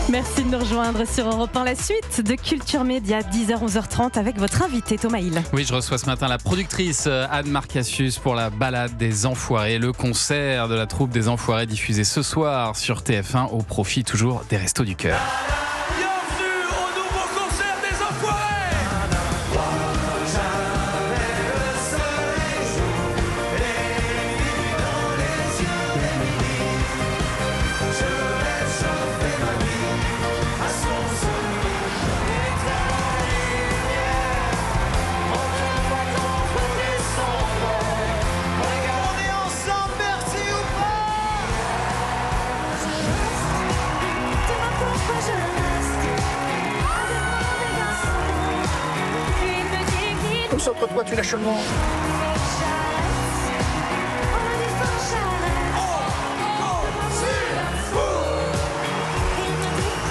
Merci de nous rejoindre sur Europe 1. La suite de Culture Média, 10h-11h30 avec votre invité Thomas Hill. Oui, je reçois ce matin la productrice Anne-Marc Cassius pour la balade des Enfoirés, le concert de la troupe des Enfoirés diffusé ce soir sur TF1 au profit toujours des Restos du Cœur. Bienvenue au nouveau concert des Enfoirés. On est ensemble, merci ou Concentre-toi, tu lâches le mot.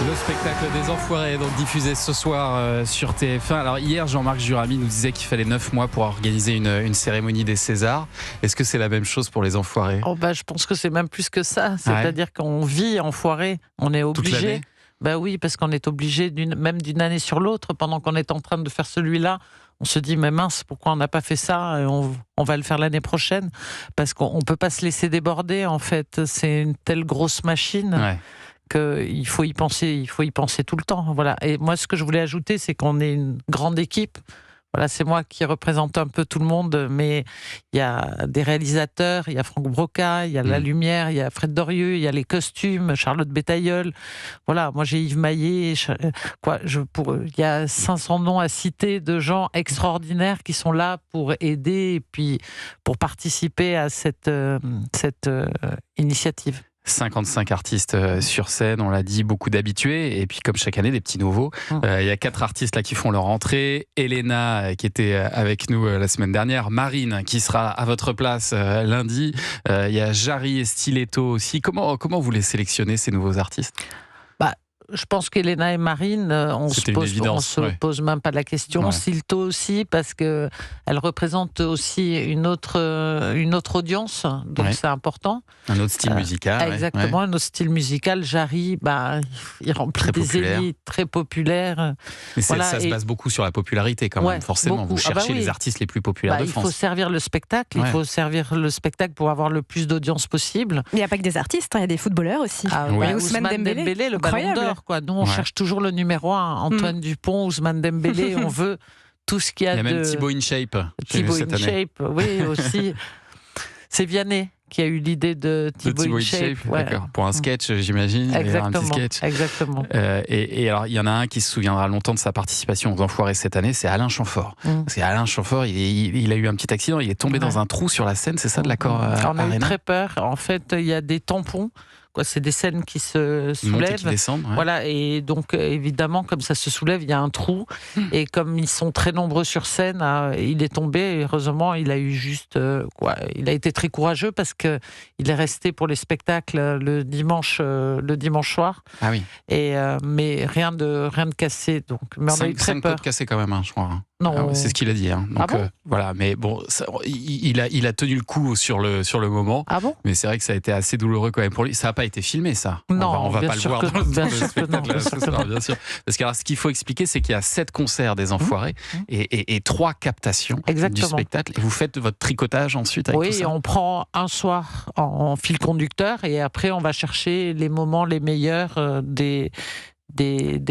Le spectacle des Enfoirés, donc diffusé ce soir sur TF1. Alors hier, Jean-Marc Juramy nous disait qu'il fallait 9 mois pour organiser une cérémonie des Césars. Est-ce que c'est la même chose pour les Enfoirés ? Je pense que c'est même plus que ça. C'est-à-dire qu'on vit Enfoirés, on est Toute obligé. l'année ? Oui, parce qu'on est obligé même d'une année sur l'autre, pendant qu'on est en train de faire celui-là, on se dit mais mince, pourquoi on n'a pas fait ça ? On va le faire l'année prochaine, parce qu'on peut pas se laisser déborder. En fait, c'est une telle grosse machine. Ouais. Qu'il faut y penser tout le temps. Voilà. Et moi, ce que je voulais ajouter, c'est qu'on est une grande équipe. Voilà, c'est moi qui représente un peu tout le monde, mais il y a des réalisateurs, il y a Franck Broca, il y a la lumière, il y a Fred Dorieux, il y a les costumes, Charlotte Bétailleul. Voilà, moi j'ai Yves Maillet. Il y a 500 noms à citer de gens extraordinaires qui sont là pour aider et puis pour participer à cette initiative. 55 artistes sur scène, on l'a dit, beaucoup d'habitués, et puis comme chaque année, des petits nouveaux. Il y a 4 artistes là qui font leur entrée. Elena, qui était avec nous la semaine dernière. Marine, qui sera à votre place lundi. Il y a Jarry et Stiletto aussi. Comment vous les sélectionnez, ces nouveaux artistes ? Je pense qu'Elena et Marine, on se pose même pas la question. Ouais. Silto aussi, parce que elle représente aussi une autre audience, donc c'est important. Un autre style musical. Exactement, un autre style musical. Jarry, il remplit très des populaire. élites très populaires. Mais ça se base beaucoup sur la popularité quand même, forcément. Beaucoup. Vous cherchez les artistes les plus populaires de Il France. faut servir le spectacle, il faut servir le spectacle pour avoir le plus d'audience possible. Il n'y a pas que des artistes, il y a des footballeurs aussi. Oui. Ousmane Dembélé, le Ballon d'Or. Nous, on cherche toujours le numéro 1. Antoine Dupont, Ousmane Dembélé, on veut tout ce qu'il y a de... Il y a même Thibaut InShape. Thibaut InShape, oui, aussi. C'est Vianney qui a eu l'idée de Thibaut InShape. D'accord. Pour un sketch, j'imagine. Exactement. Un petit sketch. Exactement. Et alors, il y en a un qui se souviendra longtemps de sa participation aux Enfoirés cette année, c'est Alain Chamfort. Parce qu'Alain Chamfort, il a eu un petit accident, il est tombé dans un trou sur la scène, c'est ça, de l'Accor Arena ? On a eu très peur. En fait, il y a des tampons. C'est des scènes qui se soulèvent. Qui descendent, ouais. Voilà, et donc évidemment, comme ça se soulève, il y a un trou. Et comme ils sont très nombreux sur scène, il est tombé. Et heureusement, il a eu juste il a été très courageux parce que il est resté pour les spectacles le dimanche soir. Ah oui. Mais rien de cassé. Donc, mais on a eu très 5 peur. côtes cassées quand même, je crois. Non. C'est ce qu'il a dit. Donc, bon voilà, mais bon, il a tenu le coup sur le moment. Ah bon ? Mais c'est vrai que ça a été assez douloureux quand même pour lui. Ça n'a pas été filmé, ça. Non, on va bien pas le sûr voir que dans bien le sûr que spectacle. non, bien sûr que non. Bien sûr. Parce que alors, ce qu'il faut expliquer, c'est qu'il y a 7 concerts des Enfoirés et 3 captations du spectacle. Et vous faites votre tricotage ensuite avec tout ça. Oui, on prend un soir en fil conducteur et après on va chercher les moments les meilleurs des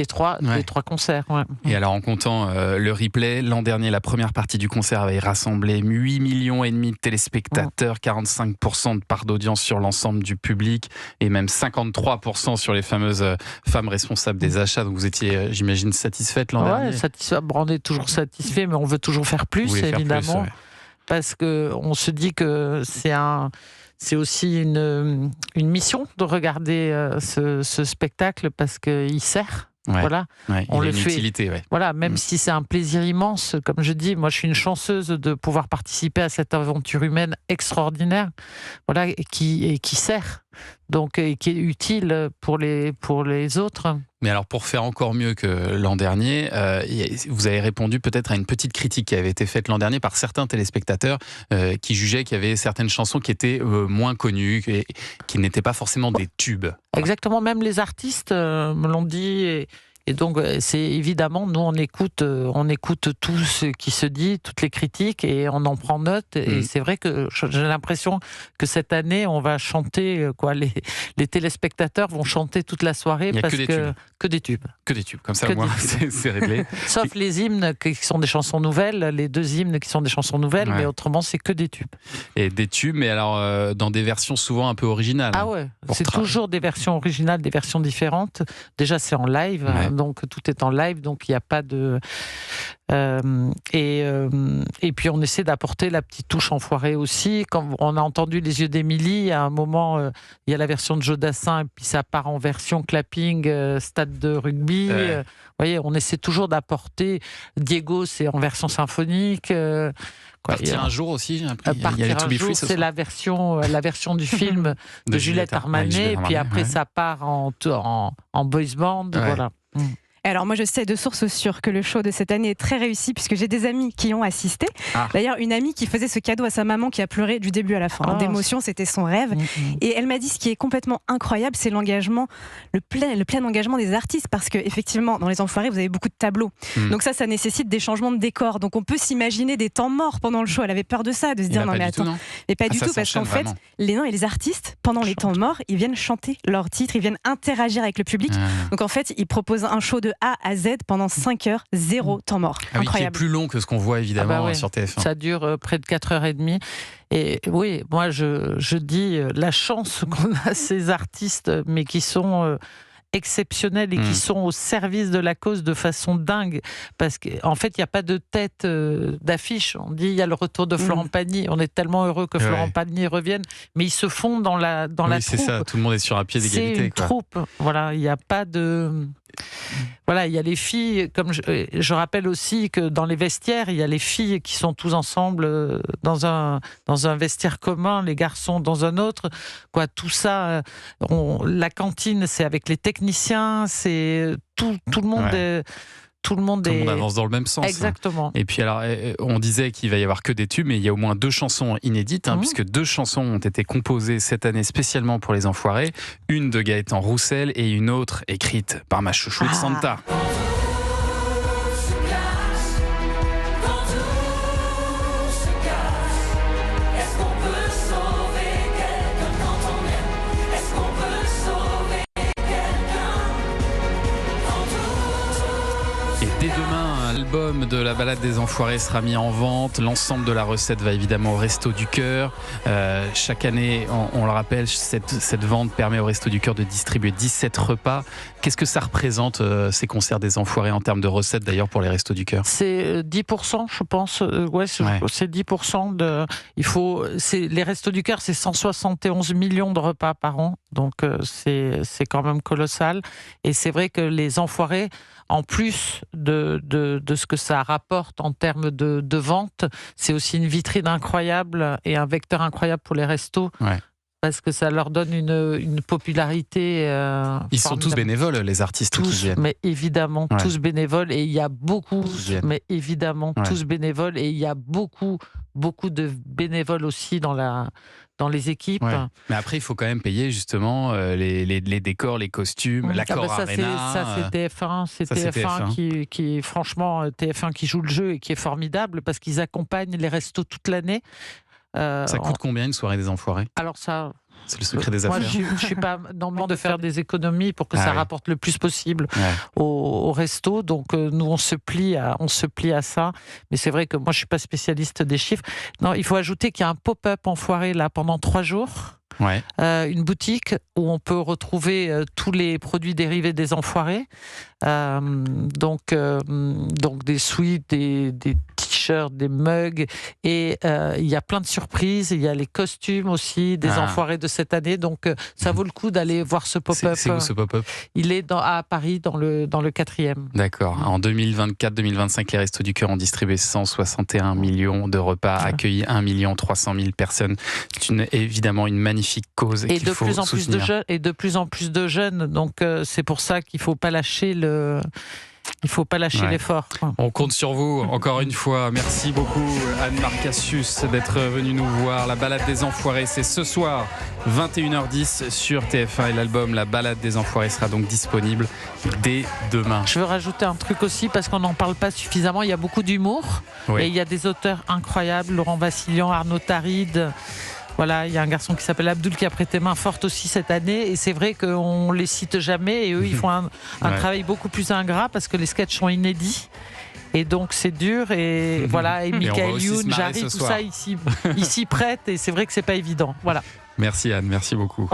3 concerts. Ouais. Et alors en comptant le replay, l'an dernier, la première partie du concert avait rassemblé 8,5 millions de téléspectateurs, 45% de part d'audience sur l'ensemble du public et même 53% sur les fameuses femmes responsables des achats. Donc vous étiez, j'imagine, satisfaite l'an dernier. Satisfait. On est toujours satisfait, mais on veut toujours faire plus, évidemment. Parce qu'on se dit que c'est aussi une mission de regarder ce spectacle parce qu'il sert. Voilà, on le fait. Utilité, voilà, même si c'est un plaisir immense, comme je dis, moi je suis une chanceuse de pouvoir participer à cette aventure humaine extraordinaire, voilà, et qui sert. donc et qui est utile pour les autres. Mais alors, pour faire encore mieux que l'an dernier, vous avez répondu peut-être à une petite critique qui avait été faite l'an dernier par certains téléspectateurs qui jugeaient qu'il y avait certaines chansons qui étaient moins connues, qui n'étaient pas forcément des tubes. Exactement, même les artistes me l'ont dit. Et donc, c'est évidemment, nous, on écoute tout ce qui se dit, toutes les critiques, et on en prend note. Et c'est vrai que j'ai l'impression que cette année, on va chanter, les téléspectateurs vont chanter toute la soirée parce que des tubes. Que des tubes, comme ça, au moins, c'est réglé. Sauf les hymnes qui sont des chansons nouvelles, les 2 hymnes qui sont des chansons nouvelles, mais autrement, c'est que des tubes. Et des tubes, mais alors, dans des versions souvent un peu originales. Ah ouais, c'est toujours des versions originales, des versions différentes. Déjà, c'est en live. Ouais. Donc tout est en live, donc il n'y a pas de... et puis on essaie d'apporter la petite touche enfoirée aussi. Quand on a entendu Les Yeux d'Émilie, à un moment, il y a la version de Jodassin, et puis ça part en version clapping, stade de rugby. Vous voyez, on essaie toujours d'apporter... Diego, c'est en version symphonique. Partir un jour aussi, j'ai appris. Partir un jour, c'est la version du film de Juliette Armanet, et puis après ça part en boys band, voilà. Alors moi je sais de sources sûres que le show de cette année est très réussi puisque j'ai des amis qui y ont assisté. D'ailleurs une amie qui faisait ce cadeau à sa maman qui a pleuré du début à la fin. D'émotion, c'était son rêve. Et elle m'a dit ce qui est complètement incroyable, c'est l'engagement, le plein engagement des artistes, parce que effectivement dans Les Enfoirés vous avez beaucoup de tableaux. Donc ça nécessite des changements de décor. Donc on peut s'imaginer des temps morts pendant le show. Elle avait peur de ça, de se dire non mais attends. Mais pas du tout, parce qu'en fait les artistes pendant les temps morts ils viennent chanter leurs titres, ils viennent interagir avec le public. Donc en fait ils proposent un show de A à Z pendant 5 heures, 0 temps mort. Incroyable. Qui est plus long que ce qu'on voit évidemment sur TF1. Ça dure près de 4h30. Et oui, moi je dis la chance qu'on a ces artistes, mais qui sont exceptionnels et qui sont au service de la cause de façon dingue, parce qu'en fait il n'y a pas de tête d'affiche. On dit il y a le retour de Florent Pagny, on est tellement heureux que Florent Pagny revienne, mais ils se font dans la troupe. C'est ça, tout le monde est sur un pied d'égalité. C'est une troupe, voilà, il n'y a pas de... Voilà, il y a les filles, comme je rappelle aussi que dans les vestiaires, il y a les filles qui sont tous ensemble dans un vestiaire commun, les garçons dans un autre. Tout ça, la cantine, c'est avec les techniciens, c'est tout le monde. Tout le monde avance dans le même sens. Exactement. Et puis alors, on disait qu'il va y avoir que des tubes, mais il y a au moins 2 chansons inédites, puisque 2 chansons ont été composées cette année spécialement pour Les Enfoirés. Une de Gaëtan Roussel et une autre écrite par ma chouchoute Santa. Dès demain, l'album de la balade des Enfoirés sera mis en vente. L'ensemble de la recette va évidemment au Resto du Cœur. Chaque année, on le rappelle, cette vente permet au Resto du Cœur de distribuer 17 repas. Qu'est-ce que ça représente, ces concerts des Enfoirés, en termes de recettes d'ailleurs pour les Restos du Cœur ? C'est 10%, je pense. C'est 10%. Les Restos du Cœur, c'est 171 millions de repas par an. Donc c'est quand même colossal. Et c'est vrai que les Enfoirés, en plus de ce que ça rapporte en termes de vente, c'est aussi une vitrine incroyable et un vecteur incroyable pour les restos. Parce que ça leur donne une popularité. Ils sont tous bénévoles, les artistes qui viennent. Mais évidemment, tous bénévoles. Et il y a beaucoup, tous bénévoles. Et il y a beaucoup de bénévoles aussi dans les équipes. Mais après, il faut quand même payer justement les décors, les costumes, l'accord Arena. Ça, c'est TF1. C'est TF1 qui, franchement, TF1 qui joue le jeu et qui est formidable parce qu'ils accompagnent les restos toute l'année. Ça coûte combien une soirée des Enfoirés ? Alors ça... C'est le secret des affaires. Moi, je ne suis pas normalement de faire des économies pour que ça rapporte le plus possible au resto. Donc, nous, on se plie à ça. Mais c'est vrai que moi, je ne suis pas spécialiste des chiffres. Non, il faut ajouter qu'il y a un pop-up Enfoiré là pendant 3 jours. Une boutique où on peut retrouver tous les produits dérivés des Enfoirés. Donc des sweats, des t-shirts, des mugs, et il y a plein de surprises. Il y a les costumes aussi des enfoirés de cette année, donc ça vaut le coup d'aller voir ce pop-up. C'est où ce pop-up? Il est à Paris, dans le 4e. D'accord. En 2024-2025, les Restos du Cœur ont distribué 161 millions de repas, accueilli 1 300 000 personnes. C'est évidemment une magnifique cause et qu'il faut soutenir. De plus en plus de jeunes, donc c'est pour ça qu'il faut pas lâcher l'effort. On compte sur vous, encore une fois. Merci beaucoup, Anne-Marc Cassius, d'être venue nous voir. La balade des Enfoirés, c'est ce soir, 21h10 sur TF1. Et l'album La balade des Enfoirés sera donc disponible dès demain. Je veux rajouter un truc aussi, parce qu'on n'en parle pas suffisamment. Il y a beaucoup d'humour. Oui. Et il y a des auteurs incroyables. Laurent Vassilian, Arnaud Taride. Voilà, il y a un garçon qui s'appelle Abdoul qui a prêté main forte aussi cette année, et c'est vrai qu'on les cite jamais, et eux ils font un travail beaucoup plus ingrat parce que les sketchs sont inédits. Et donc c'est dur, et voilà, et Michael Youn, Jarry, tout ça, ici prête, et c'est vrai que c'est pas évident. Voilà. Merci Anne, merci beaucoup.